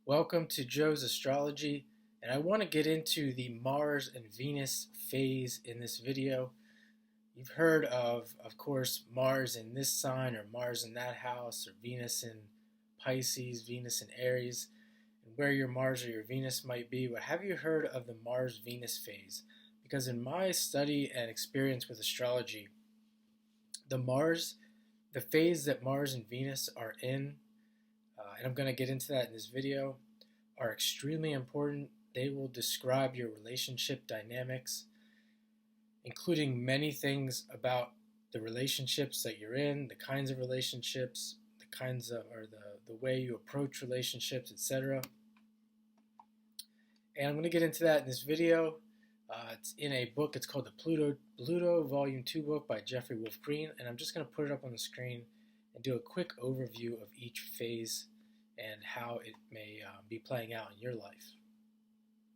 Welcome to Joe's Astrology, and I want to get into the Mars and Venus phase in this video. You've heard of course, Mars in this sign or Mars in that house or Venus in Pisces, Venus in Aries, and where your Mars or your Venus might be. But have you heard of the Mars-Venus phase? Because in my study and experience with astrology, the phase that Mars and Venus are in, and I'm going to get into that in this video, are extremely important. They will describe your relationship dynamics, including many things about the relationships that you're in, the kinds of relationships, the way you approach relationships, etc. And I'm going to get into that in this video. It's in a book. It's called the Pluto Volume 2 book by Jeffrey Wolf Green, and I'm just going to put it up on the screen and do a quick overview of each phase and how it may be playing out in your life.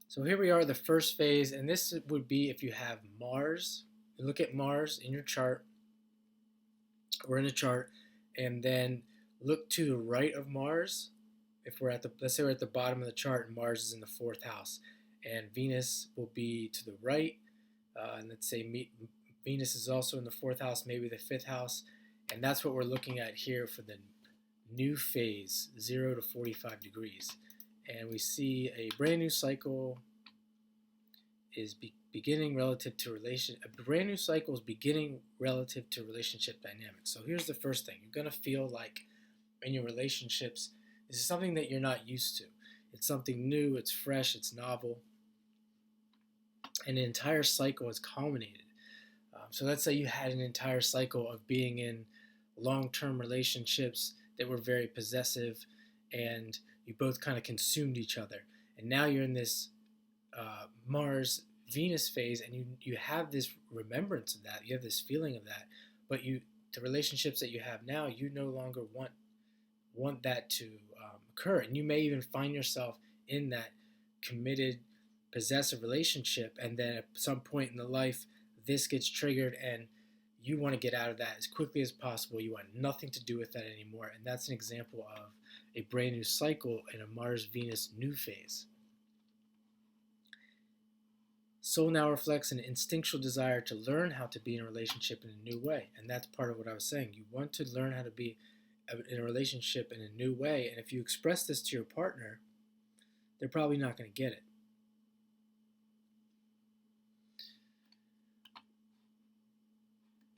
So here we are, the first phase, and this would be if you have Mars. You look at Mars in your chart or in a chart, and then look to the right of Mars. If we're let's say we're at the bottom of the chart and Mars is in the fourth house, and Venus will be to the right, and let's say Venus is also in the fourth house, maybe the fifth house, and that's what we're looking at here for the new phase, 0 to 45 degrees. And we see a brand new cycle is beginning relative to a brand new cycle is beginning relative to relationship dynamics. So here's the first thing. You're going to feel like in your relationships, this is something that you're not used to. It's something new, it's fresh, it's novel, and an entire cycle has culminated. So let's say you had an entire cycle of being in long-term relationships that were very possessive, and you both kind of consumed each other. And now you're in this Mars-Venus phase, and you have this remembrance of that. You have this feeling of that. But the relationships that you have now, you no longer want that to occur. And you may even find yourself in that committed, possessive relationship, and then at some point in the life, this gets triggered, and you want to get out of that as quickly as possible. You want nothing to do with that anymore. And that's an example of a brand new cycle in a Mars-Venus new phase. Soul now reflects an instinctual desire to learn how to be in a relationship in a new way. And that's part of what I was saying. You want to learn how to be in a relationship in a new way. And if you express this to your partner, they're probably not going to get it.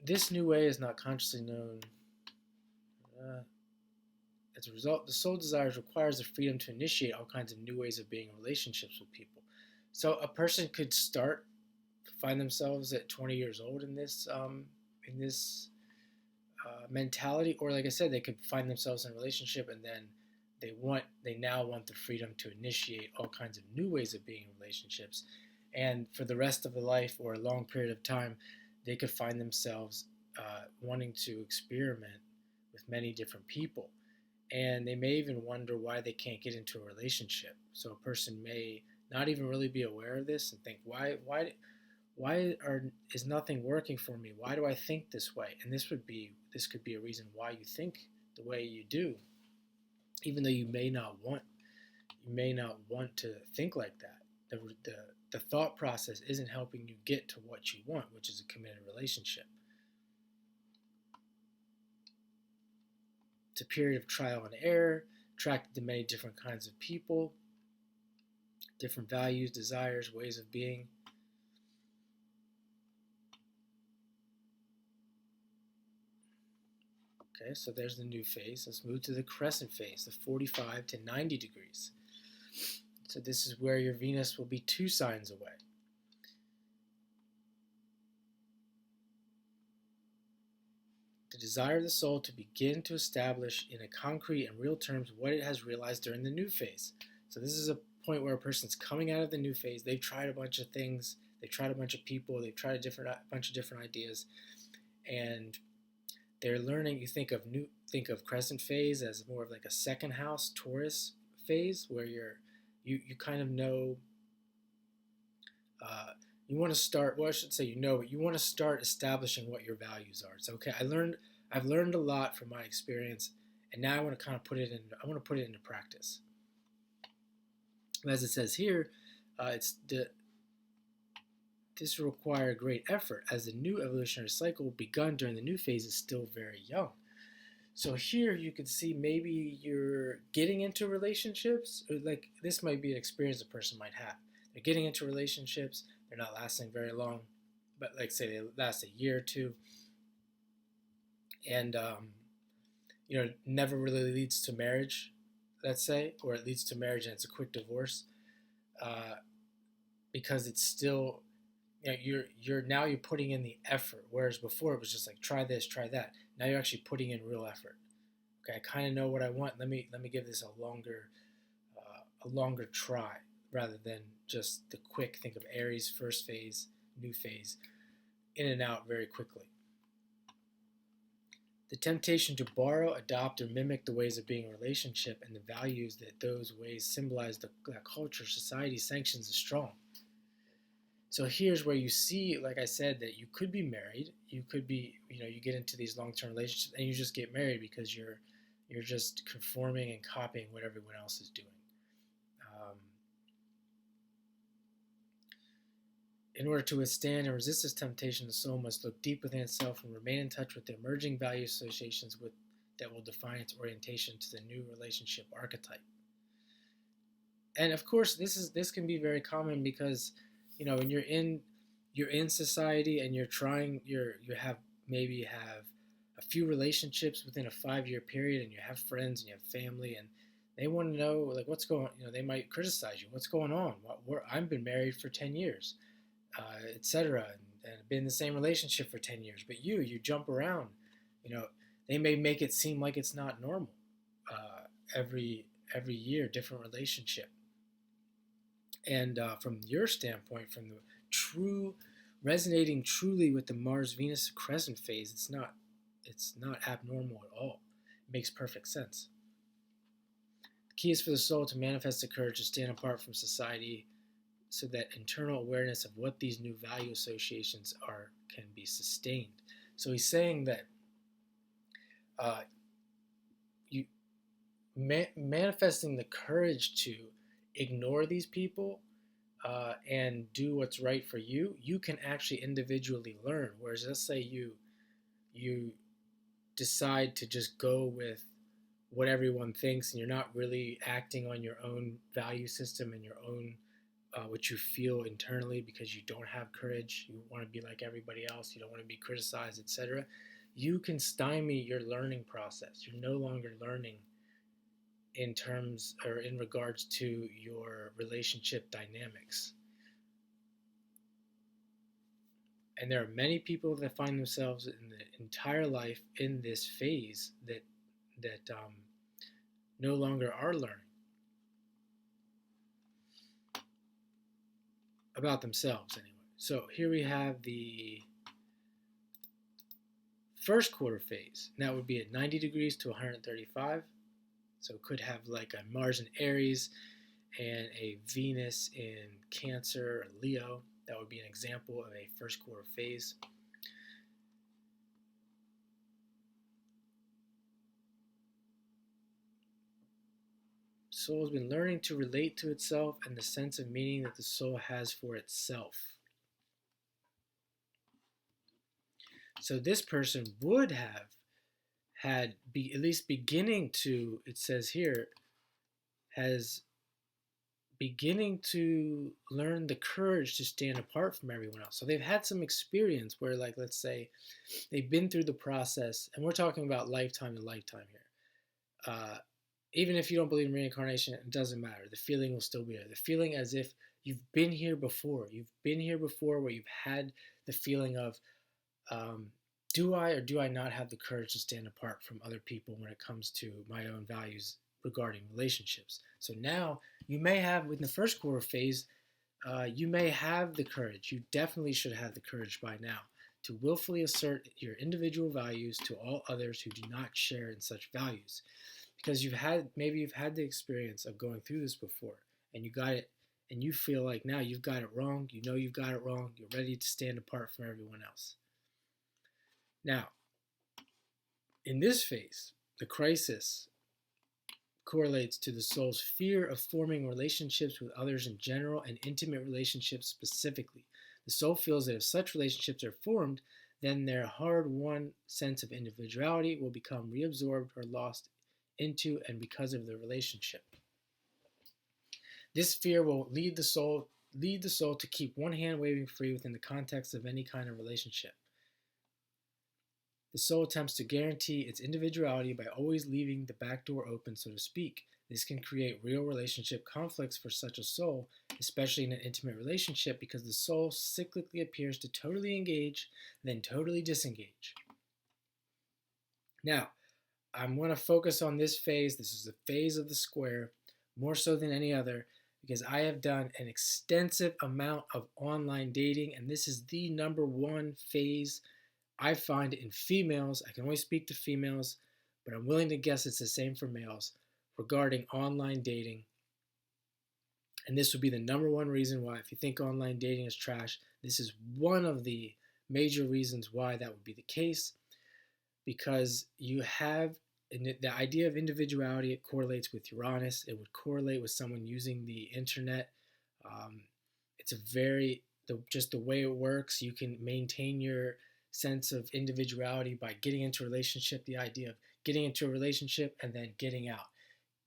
This new way is not consciously known. As a result, the soul desires requires the freedom to initiate all kinds of new ways of being in relationships with people. So a person could find themselves at 20 years old in this mentality, or like I said, they could find themselves in a relationship and then they now want the freedom to initiate all kinds of new ways of being in relationships, and for the rest of the life or a long period of time, they could find themselves wanting to experiment with many different people. And they may even wonder why they can't get into a relationship. So a person may not even really be aware of this and think, why is nothing working for me? Why do I think this way? And this could be a reason why you think the way you do, even though you may not want to think like that. The thought process isn't helping you get to what you want, which is a committed relationship. It's a period of trial and error, attracted to many different kinds of people, different values, desires, ways of being. Okay, so there's the new phase. Let's move to the crescent phase, the 45 to 90 degrees. So this is where your Venus will be 2 signs away. The desire of the soul to begin to establish in a concrete and real terms what it has realized during the new phase. So this is a point where a person's coming out of the new phase. They've tried a bunch of things. They've tried a bunch of people. They've tried a bunch of different ideas, and they're learning. You think of crescent phase as more of like a second house Taurus phase, where you kind of know. You want to start, well, I should say but you want to start establishing what your values are. So, okay, I've learned a lot from my experience, and now I want to kind of put it into practice. As it says here, this will require great effort as the new evolutionary cycle begun during the new phase is still very young. So here you can see maybe you're getting into relationships, or like this might be an experience a person might have. They're getting into relationships, they're not lasting very long, but like say they last a year or two, and never really leads to marriage, let's say, or it leads to marriage and it's a quick divorce, uh, because it's still you're putting in the effort, whereas before it was just like try this, try that. Now you're actually putting in real effort. Okay, I kind of know what I want. Let me give this a longer try rather than just the quick. Think of Aries first phase, new phase, in and out very quickly. The temptation to borrow, adopt, or mimic the ways of being in a relationship and the values that those ways symbolize that culture, society sanctions is strong. So here's where you see, like I said, that you could be married. You could be, you get into these long-term relationships and you just get married because you're just conforming and copying what everyone else is doing. In order to withstand and resist this temptation, the soul must look deep within itself and remain in touch with the emerging value associations that will define its orientation to the new relationship archetype. And of course, this can be very common because, when you're in society and you have a few relationships within a 5-year period, and you have friends and you have family, and they want to know like what's going. They might criticize you. What's going on? I've been married for 10 years. Etc. And been in the same relationship for 10 years. But you jump around. They may make it seem like it's not normal. Every year, different relationship. And from your standpoint, from the resonating truly with the Mars-Venus crescent phase, it's not abnormal at all. It makes perfect sense. The key is for the soul to manifest the courage to stand apart from society, so that internal awareness of what these new value associations are can be sustained. So he's saying that manifesting the courage to ignore these people and do what's right for you, you can actually individually learn. Whereas let's say you decide to just go with what everyone thinks and you're not really acting on your own value system and your own what you feel internally because you don't have courage, you want to be like everybody else, you don't want to be criticized, etc., you can stymie your learning process. You're no longer learning in terms or in regards to your relationship dynamics. And there are many people that find themselves in the entire life in this phase that no longer are learning about themselves anyway. So here we have the first quarter phase. And that would be at 90 degrees to 135. So it could have like a Mars in Aries and a Venus in Cancer or Leo. That would be an example of a first quarter phase. Soul has been learning to relate to itself and the sense of meaning that the soul has for itself. So this person would have had at least beginning to, it says here, has beginning to learn the courage to stand apart from everyone else. So they've had some experience where, like, let's say they've been through the process, and we're talking about lifetime to lifetime here. Even if you don't believe in reincarnation, it doesn't matter. The feeling will still be there. The feeling as if you've been here before. You've been here before where you've had the feeling of, do I or do I not have the courage to stand apart from other people when it comes to my own values regarding relationships? So now you may have, within the first quarter phase, you may have the courage. You definitely should have the courage by now to willfully assert your individual values to all others who do not share in such values. Because you've had the experience of going through this before, and you got it, and you feel like now you've got it wrong. You know you've got it wrong. You're ready to stand apart from everyone else. Now, in this phase, the crisis correlates to the soul's fear of forming relationships with others in general and intimate relationships specifically. The soul feels that if such relationships are formed, then their hard-won sense of individuality will become reabsorbed or lost into and because of the relationship. This fear will lead the soul to keep one hand waving free within the context of any kind of relationship. The soul attempts to guarantee its individuality by always leaving the back door open, so to speak. This can create real relationship conflicts for such a soul, especially in an intimate relationship, because the soul cyclically appears to totally engage, then totally disengage. Now, I'm going to focus on this phase. This is the phase of the square, more so than any other, because I have done an extensive amount of online dating, and this is the number one phase I find in females. I can only speak to females, but I'm willing to guess it's the same for males regarding online dating. And this would be the number one reason why, if you think online dating is trash, this is one of the major reasons why that would be the case, because you have the idea of individuality. It correlates with Uranus. It would correlate with someone using the internet. It's just the way it works. You can maintain your sense of individuality by getting into a relationship. The idea of getting into a relationship and then getting out,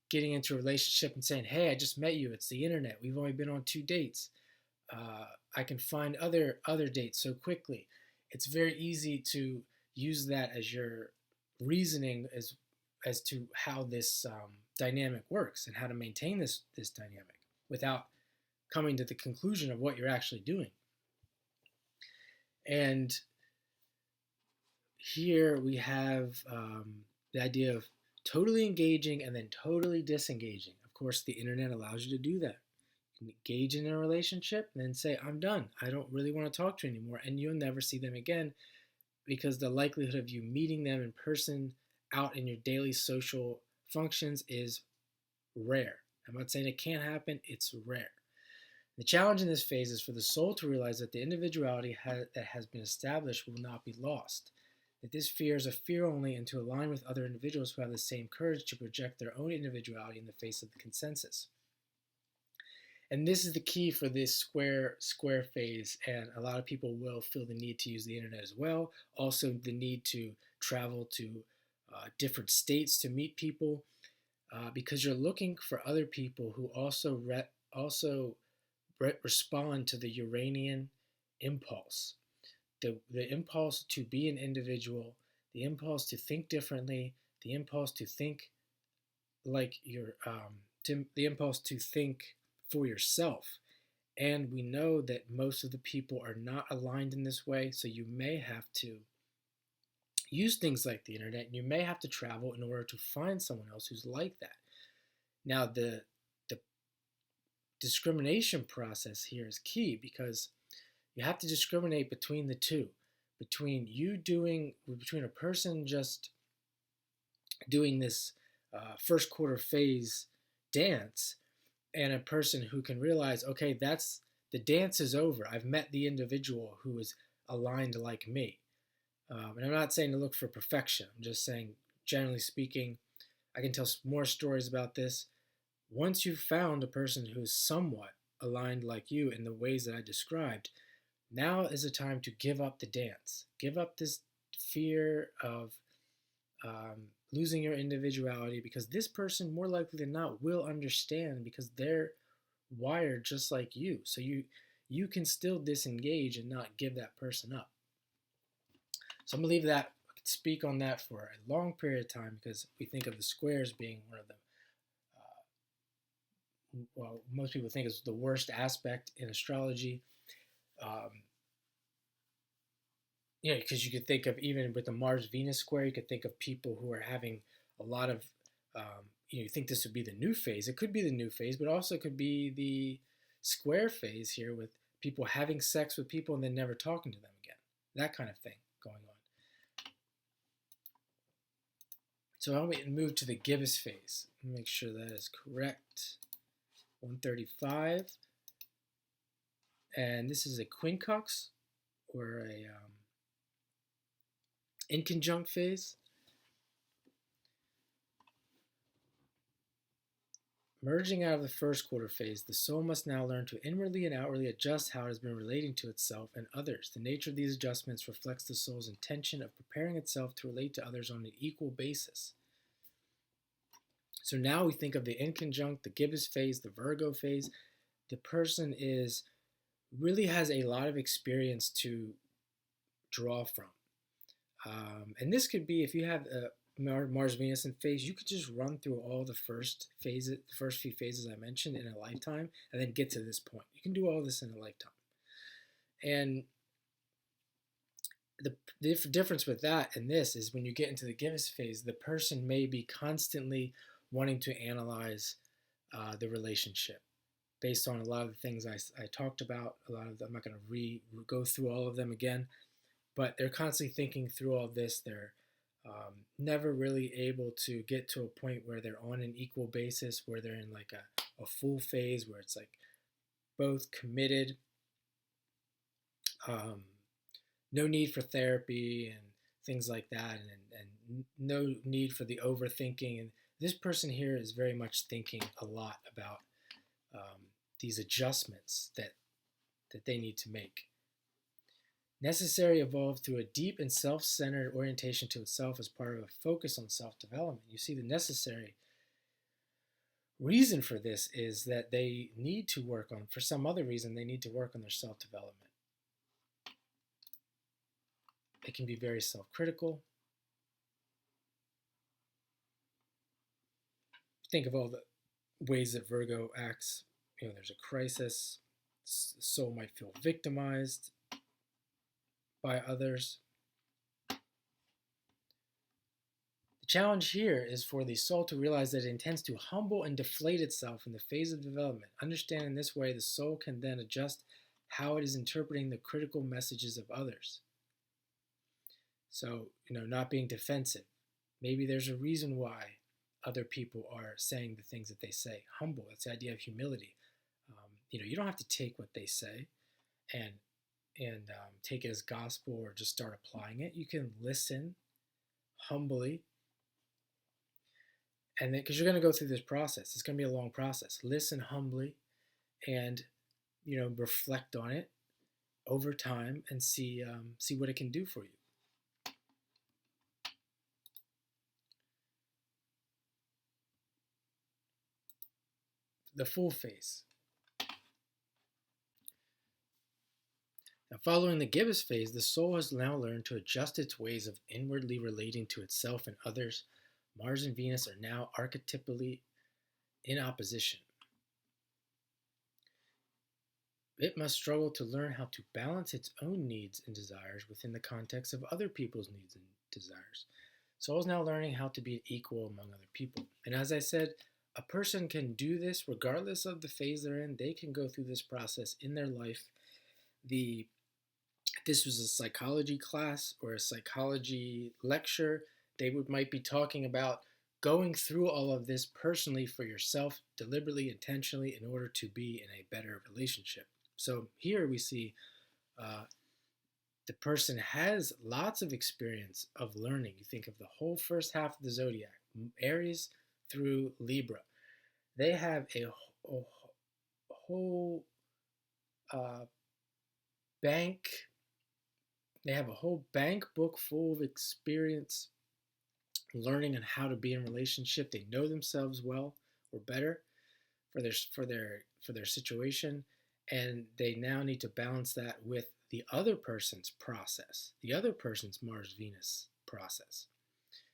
getting into a relationship and saying, hey, I just met you, it's the internet, we've only been on 2 dates, I can find other dates so quickly. It's very easy to use that as your reasoning as to how this dynamic works and how to maintain this dynamic without coming to the conclusion of what you're actually doing. And here we have the idea of totally engaging and then totally disengaging. Of course, the internet allows you to do that. You can engage in a relationship and then say, I'm done. I don't really want to talk to you anymore. And you'll never see them again, because the likelihood of you meeting them in person out in your daily social functions is rare. I'm not saying it can't happen, it's rare. The challenge in this phase is for the soul to realize that the individuality that has been established will not be lost. That this fear is a fear only, and to align with other individuals who have the same courage to project their own individuality in the face of the consensus. And this is the key for this square phase, and a lot of people will feel the need to use the internet as well. Also, the need to travel to different states to meet people, because you're looking for other people who also respond to the Uranian impulse. The impulse to be an individual, the impulse to think differently, the impulse to think like the impulse to think for yourself. And we know that most of the people are not aligned in this way, so you may have to use things like the internet, and you may have to travel in order to find someone else who's like that. Now, the discrimination process here is key, because you have to discriminate between the two, between a person just doing this first quarter phase dance, and a person who can realize, okay, the dance is over. I've met the individual who is aligned like me. And I'm not saying to look for perfection. I'm just saying, generally speaking, I can tell more stories about this. Once you've found a person who's somewhat aligned like you in the ways that I described, now is the time to give up the dance. Give up this fear of losing your individuality, because this person, more likely than not, will understand, because they're wired just like you. So you can still disengage and not give that person up. So I'm going to leave that, I could speak on that for a long period of time, because we think of the squares being one of the most people think it's the worst aspect in astrology. Because you could think of, even with the Mars-Venus square, you could think of people who are having a lot of, you think this would be the new phase. It could be the new phase, but also could be the square phase here, with people having sex with people and then never talking to them again. That kind of thing going on. So now we move to the gibbous phase. Let me make sure that is correct. 135. And this is a quincunx, or a inconjunct phase. Merging out of the first quarter phase, the soul must now learn to inwardly and outwardly adjust how it has been relating to itself and others. The nature of these adjustments reflects the soul's intention of preparing itself to relate to others on an equal basis. So now we think of the inconjunct, the gibbous phase, the Virgo phase. The person really has a lot of experience to draw from. And this could be, if you have a Mars, Venus, and phase, you could just run through all the first few phases I mentioned in a lifetime, and then get to this point. You can do all this in a lifetime. And the difference with that and this is when you get into the gibbous phase, the person may be constantly wanting to analyze the relationship based on a lot of the things I talked about. A lot of them, I'm not going to go through all of them again, but they're constantly thinking through all this. They're never really able to get to a point where they're on an equal basis, where they're in like a full phase where it's like both committed, no need for therapy and things like that, and no need for the overthinking. And this person here is very much thinking a lot about these adjustments that they need to make. Necessary evolved through a deep and self-centered orientation to itself as part of a focus on self-development. You see, the necessary reason for this is that they need to work on, for some other reason, they need to work on their self-development. They can be very self-critical. Think of all the ways that Virgo acts. There's a crisis. The soul might feel victimized by others. The challenge here is for the soul to realize that it intends to humble and deflate itself in the phase of development. Understand in this way, the soul can then adjust how it is interpreting the critical messages of others. So, not being defensive. Maybe there's a reason why other people are saying the things that they say. Humble, that's the idea of humility. You don't have to take what they say and take it as gospel or just start applying it. You can listen humbly, and then because you're going to go through this process, it's going to be a long process. Listen humbly, and reflect on it over time and see what it can do for you. The full phase. Now, following the gibbous phase, the soul has now learned to adjust its ways of inwardly relating to itself and others. Mars and Venus are now archetypally in opposition. It must struggle to learn how to balance its own needs and desires within the context of other people's needs and desires. Soul is now learning how to be equal among other people. And as I said, a person can do this regardless of the phase they're in. They can go through this process in their life. If this was a psychology class or a psychology lecture, they might be talking about going through all of this personally for yourself, deliberately, intentionally, in order to be in a better relationship. So here we see the person has lots of experience of learning. You think of the whole first half of the zodiac, Aries through Libra. They have a whole bank. They have a whole bank book full of experience learning on how to be in a relationship. They know themselves well or better for their situation, and they now need to balance that with the other person's process, the other person's Mars-Venus process.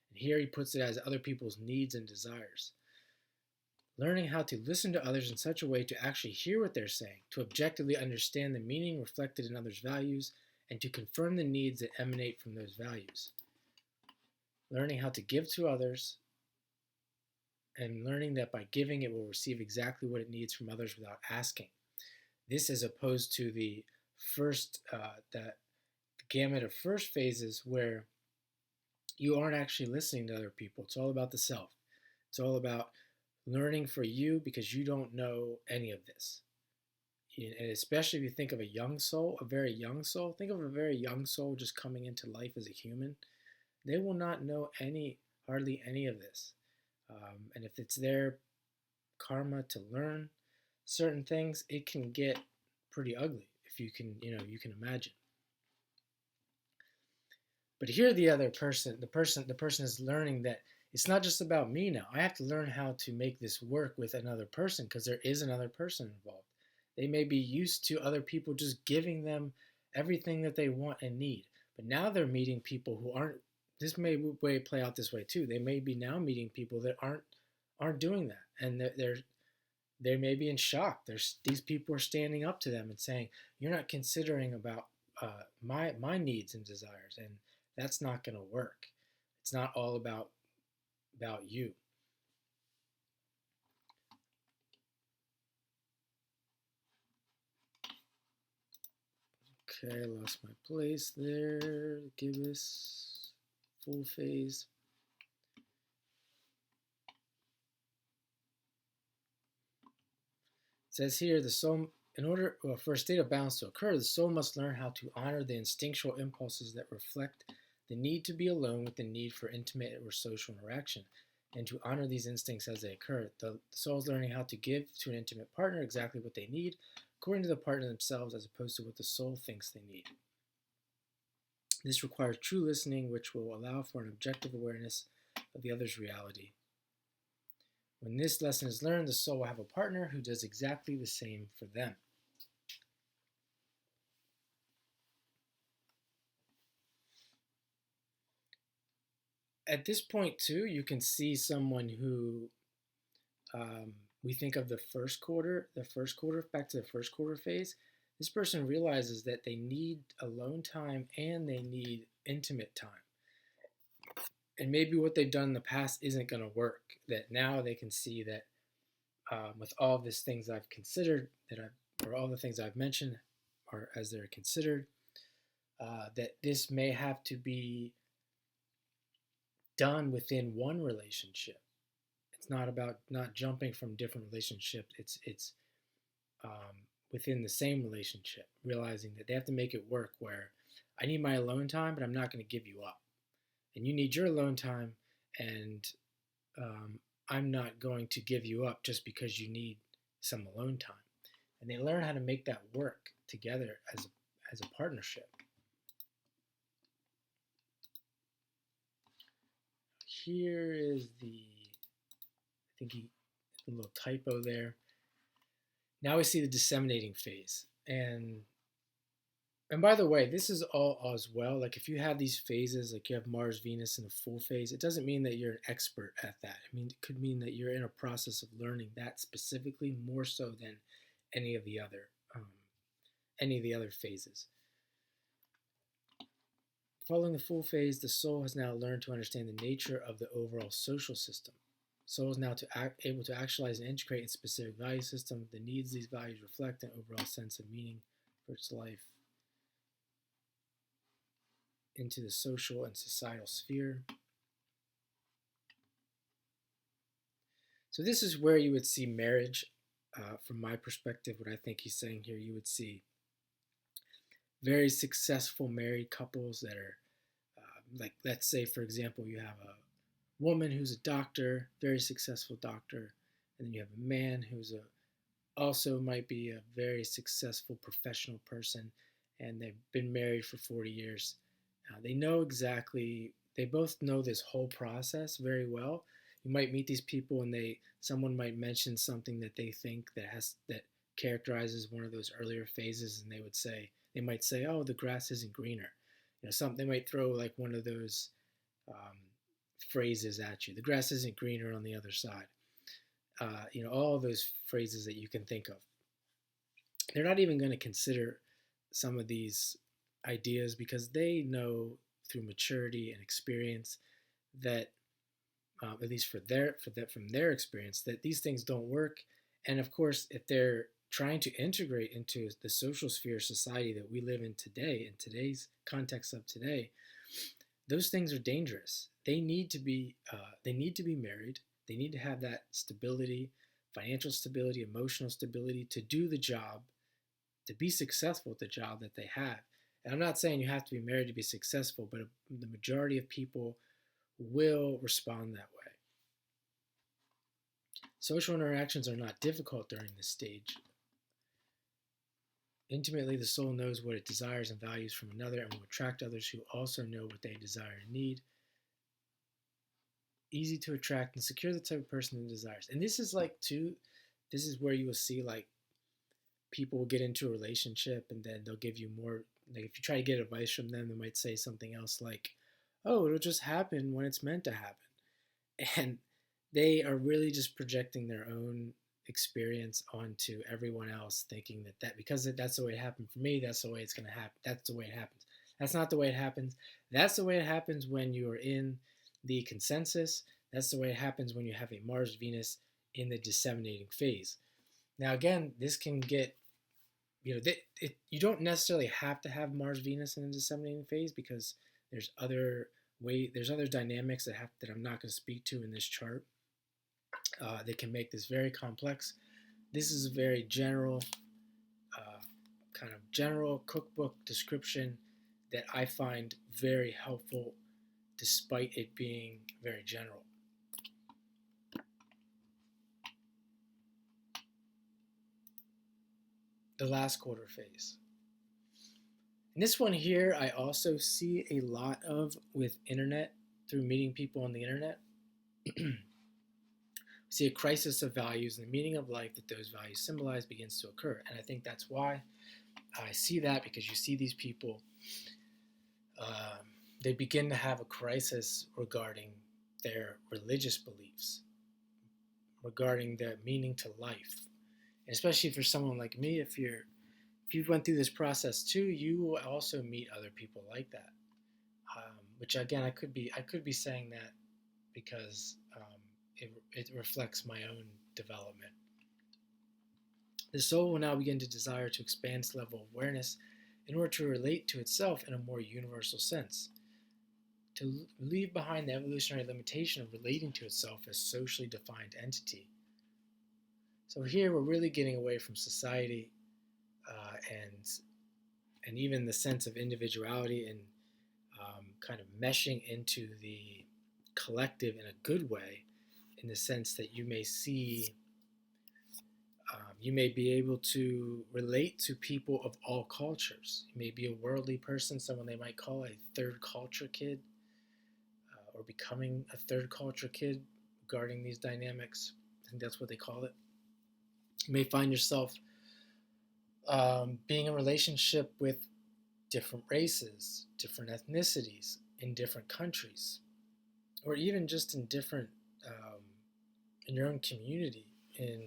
And here he puts it as other people's needs and desires. Learning how to listen to others in such a way to actually hear what they're saying, to objectively understand the meaning reflected in others' values, and to confirm the needs that emanate from those values. Learning how to give to others, and learning that by giving it will receive exactly what it needs from others without asking. This as opposed to the first, the gamut of first phases where you aren't actually listening to other people. It's all about the self. It's all about learning for you because you don't know any of this. And especially if you think of a young soul, a very young soul, think of a very young soul just coming into life as a human. They will not know hardly any of this. And if it's their karma to learn certain things, it can get pretty ugly if you can imagine. But here the other person, the person is learning that it's not just about me now. I have to learn how to make this work with another person because there is another person involved. They may be used to other people just giving them everything that they want and need. But now they're meeting people who aren't. This may play out this way too. They may be now meeting people that aren't doing that, and they may be in shock. These people are standing up to them and saying, "You're not considering about my needs and desires, and that's not going to work. It's not all about you." Okay, I lost my place there. Give us full phase. It says here the soul, for a state of balance to occur, the soul must learn how to honor the instinctual impulses that reflect the need to be alone with the need for intimate or social interaction, and to honor these instincts as they occur. The soul is learning how to give to an intimate partner exactly what they need, according to the partner themselves, as opposed to what the soul thinks they need. This requires true listening, which will allow for an objective awareness of the other's reality. When this lesson is learned, the soul will have a partner who does exactly the same for them. At this point, too, you can see someone who we think of the first quarter, back to the first quarter phase. This person realizes that they need alone time and they need intimate time. And maybe what they've done in the past isn't going to work. That now they can see that with all these things I've considered, or all the things I've mentioned, or as they're considered, that this may have to be done within one relationship. It's not about not jumping from different relationships. It's within the same relationship, realizing that they have to make it work. Where I need my alone time, but I'm not going to give you up, and you need your alone time, and I'm not going to give you up just because you need some alone time. And they learn how to make that work together as a partnership. Here is a little typo there. Now we see the disseminating phase. And by the way, this is all as well. Like if you have these phases, like you have Mars, Venus in a full phase, it doesn't mean that you're an expert at that. It could mean that you're in a process of learning that specifically more so than any of the other phases. Following the full phase, the soul has now learned to understand the nature of the overall social system. The soul is now able to actualize and integrate its specific value system, the needs these values reflect, an overall sense of meaning for its life into the social and societal sphere. So this is where you would see marriage. From my perspective, what I think he's saying here, you would see very successful married couples that are, like, let's say, for example, you have a woman who's a doctor, very successful doctor, and then you have a man who's also might be a very successful professional person, and they've been married for 40 years. They both know this whole process very well. You might meet these people and someone might mention something that they think that characterizes one of those earlier phases, and they might say, "Oh, the grass isn't greener." They might throw like one of those phrases at you. The grass isn't greener on the other side. All those phrases that you can think of. They're not even going to consider some of these ideas because they know through maturity and experience that, at least from their experience, that these things don't work. And of course, if they're trying to integrate into the social sphere society that we live in today, in today's context of today, those things are dangerous. They need to be married. They need to have that stability, financial stability, emotional stability to do the job, to be successful at the job that they have. And I'm not saying you have to be married to be successful, but the majority of people will respond that way. Social interactions are not difficult during this stage. Intimately, the soul knows what it desires and values from another and will attract others who also know what they desire and need. Easy to attract and secure the type of person it desires. And this is like, too, this is where you will see like people will get into a relationship and then they'll give you more. Like if you try to get advice from them, they might say something else like, oh, it'll just happen when it's meant to happen. And they are really just projecting their own experience onto everyone else, thinking that because that's the way it happened for me, that's the way it's going to happen. That's the way it happens. That's not the way it happens. That's the way it happens when you are in the consensus. That's the way it happens when you have a Mars Venus in the disseminating phase. Now, again, this can get, you don't necessarily have to have Mars Venus in the disseminating phase because there's other dynamics that I'm not going to speak to in this chart. They can make this very complex. This is a very general, kind of general cookbook description that I find very helpful despite it being very general. The last quarter phase. And this one here, I also see a lot of with internet, through meeting people on the internet. See a crisis of values and the meaning of life that those values symbolize begins to occur. And I think that's why I see that, because you see these people, they begin to have a crisis regarding their religious beliefs, regarding the meaning to life. And especially for someone like me, if you've went through this process too, you will also meet other people like that. Which again, I could be saying that because it reflects my own development. The soul will now begin to desire to expand its level of awareness in order to relate to itself in a more universal sense, to leave behind the evolutionary limitation of relating to itself as a socially defined entity. So here we're really getting away from society and even the sense of individuality, and kind of meshing into the collective in a good way, in the sense that you may see, you may be able to relate to people of all cultures. You may be a worldly person, someone they might call a third culture kid, or becoming a third culture kid regarding these dynamics. I think that's what they call it. You may find yourself being in a relationship with different races, different ethnicities in different countries, or even just in different, in your own community, in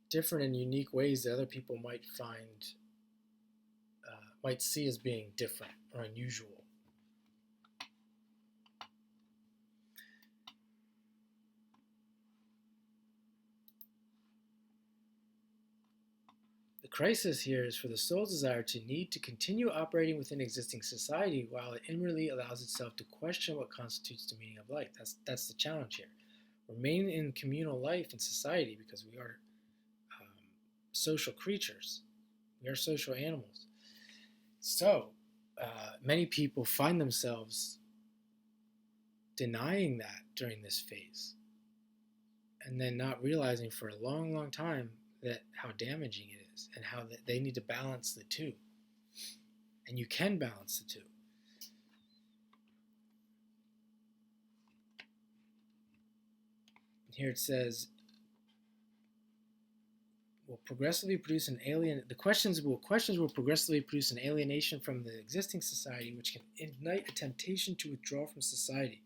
different and unique ways that other people might might see as being different or unusual. The crisis here is for the soul's desire to need to continue operating within existing society while it inwardly allows itself to question what constitutes the meaning of life. That's the challenge here. Remain in communal life in society because we are social creatures. We are social animals. So many people find themselves denying that during this phase, and then not realizing for a long, long time that how damaging it is, and how that they need to balance the two. And you can balance the two. Here it says, will progressively produce an alien. The questions will progressively produce an alienation from the existing society, which can ignite a temptation to withdraw from society.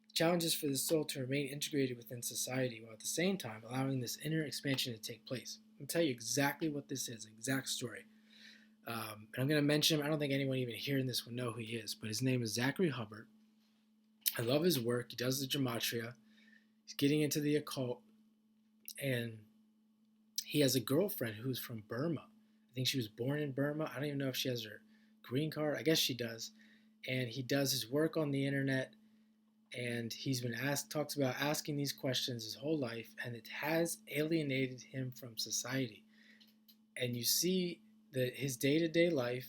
The challenge is for the soul to remain integrated within society, while at the same time allowing this inner expansion to take place. I'm going to tell you exactly what this is, exact story. And I'm going to mention him. I don't think anyone even hearing this will know who he is, but his name is Zachary Hubbard. I love his work. He does the gematria. He's getting into the occult, and he has a girlfriend who's from Burma. I think she was born in Burma. I don't even know if she has her green card. I guess she does. And he does his work on the internet, and he's been talks about asking these questions his whole life, and it has alienated him from society. And you see that his day-to-day life,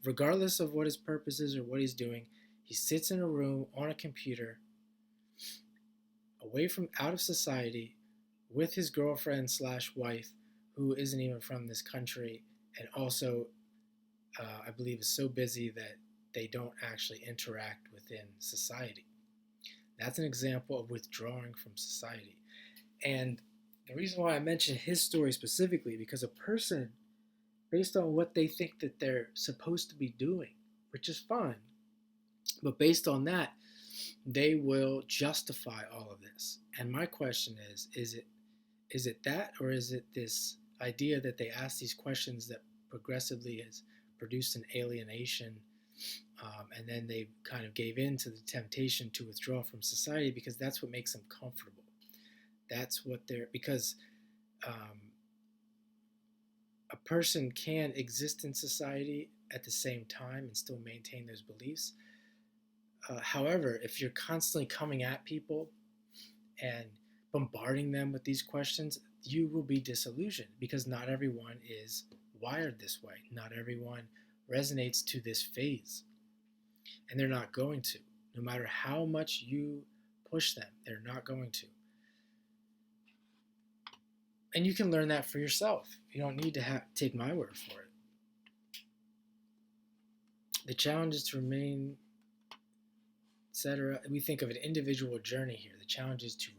regardless of what his purpose is or what he's doing, he sits in a room on a computer away from out of society with his girlfriend slash wife, who isn't even from this country, and also I believe is so busy that they don't actually interact within society. That's an example of withdrawing from society. And the reason why I mention his story specifically, because a person, based on what they think that they're supposed to be doing, which is fine, but based on that, they will justify all of this. And my question is it that, or is it this idea that they ask these questions that progressively has produced an alienation, and then they kind of gave in to the temptation to withdraw from society because that's what makes them comfortable. That's what they're, because um, a person can exist in society at the same time and still maintain those beliefs. However, if you're constantly coming at people and bombarding them with these questions, you will be disillusioned because not everyone is wired this way. Not everyone resonates to this phase. And they're not going to. No matter how much you push them, they're not going to. And you can learn that for yourself. You don't need to take my word for it. The challenge is to remain, etc. We think of an individual journey here. The challenge is to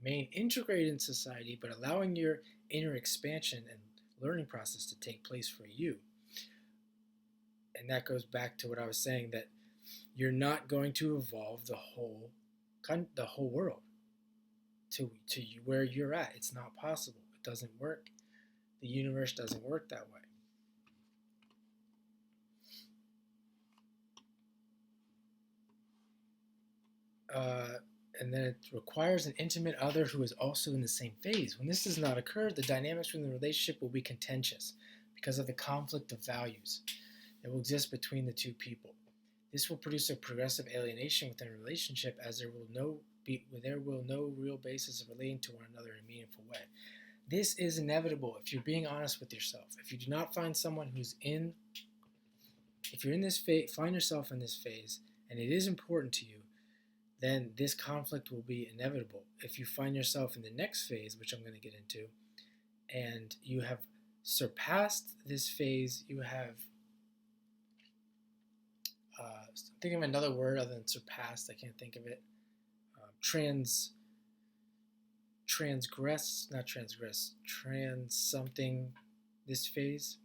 remain integrated in society, but allowing your inner expansion and learning process to take place for you. And that goes back to what I was saying, that you're not going to evolve the whole world to where you're at. It's not possible. It doesn't work. The universe doesn't work that way. And then it requires an intimate other who is also in the same phase. When this does not occur, the dynamics within the relationship will be contentious because of the conflict of values that will exist between the two people. This will produce a progressive alienation within a relationship, as there will no real basis of relating to one another in a meaningful way. This is inevitable if you're being honest with yourself. If you do not find someone if you're in this phase, find yourself in this phase, and it is important to you, then this conflict will be inevitable. If you find yourself in the next phase, which I'm going to get into, and you have surpassed this phase, you have, I'm thinking of another word other than surpassed, I can't think of it, trans something this phase,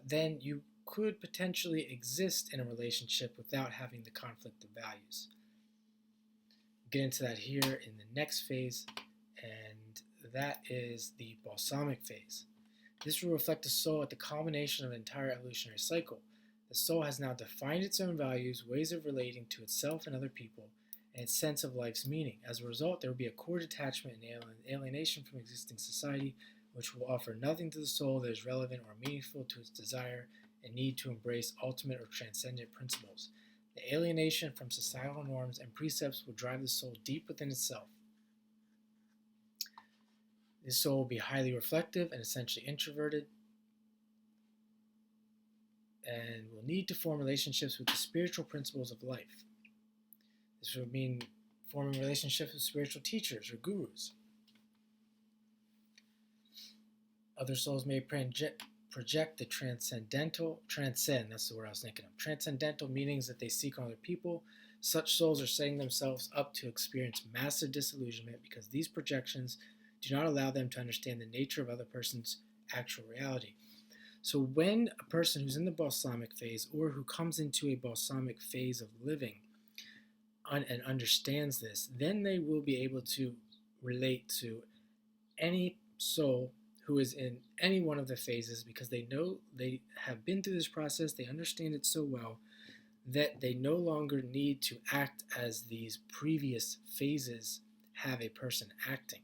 then you could potentially exist in a relationship without having the conflict of values. Get into that here in the next phase, and that is the balsamic phase. This will reflect the soul at the culmination of an entire evolutionary cycle. The soul has now defined its own values, ways of relating to itself and other people, and its sense of life's meaning. As a result, there will be a core detachment and alienation from existing society, which will offer nothing to the soul that is relevant or meaningful to its desire and need to embrace ultimate or transcendent principles. The alienation from societal norms and precepts will drive the soul deep within itself. This soul will be highly reflective and essentially introverted, and will need to form relationships with the spiritual principles of life. This would mean forming relationships with spiritual teachers or gurus. Other souls may project the that's the word I was thinking of. Transcendental meanings that they seek on other people. Such souls are setting themselves up to experience massive disillusionment because these projections do not allow them to understand the nature of other person's actual reality. So when a person who's in the balsamic phase, or who comes into a balsamic phase of living and understands this, then they will be able to relate to any soul who is in any one of the phases, because they know they have been through this process, they understand it so well that they no longer need to act as these previous phases have a person acting.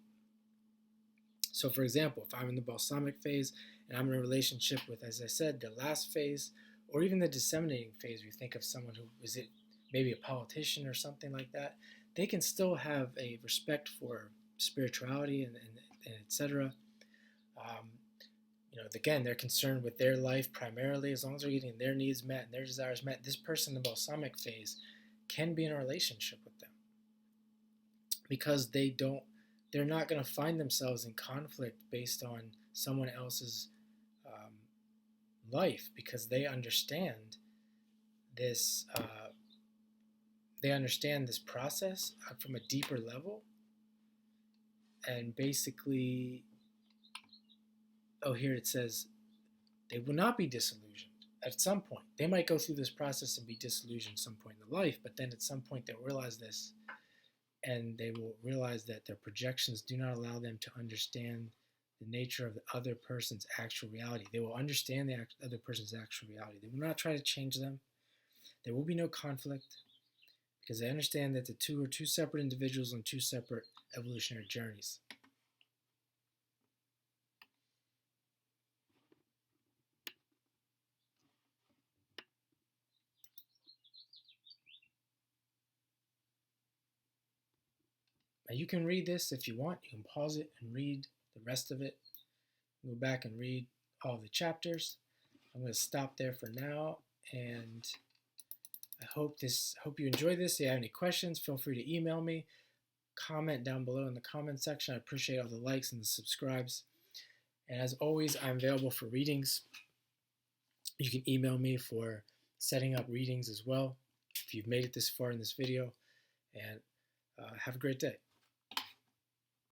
So for example, if I'm in the balsamic phase and I'm in a relationship with, as I said, the last phase, or even the disseminating phase, we think of someone who is it maybe a politician or something like that, they can still have a respect for spirituality and etc. Again, they're concerned with their life primarily. As long as they're getting their needs met and their desires met, this person in the balsamic phase can be in a relationship with them. because they're not going to find themselves in conflict based on someone else's um, life, because this uh, they understand this process from a deeper level. And basically, oh, here it says they will not be disillusioned at some point. They might go through this process and be disillusioned at some point in their life, but then at some point they'll realize this, and they will realize that their projections do not allow them to understand the nature of the other person's actual reality. They will understand the other person's actual reality. They will not try to change them. There will be no conflict, because they understand that the two are two separate individuals on two separate evolutionary journeys. Now you can read this if you want. You can pause it and read the rest of it. Go back and read all the chapters. I'm going to stop there for now, and I hope you enjoy this. If you have any questions, feel free to email me. Comment down below in the comment section. I appreciate all the likes and the subscribes. And as always, I'm available for readings. You can email me for setting up readings as well if you've made it this far in this video. And have a great day.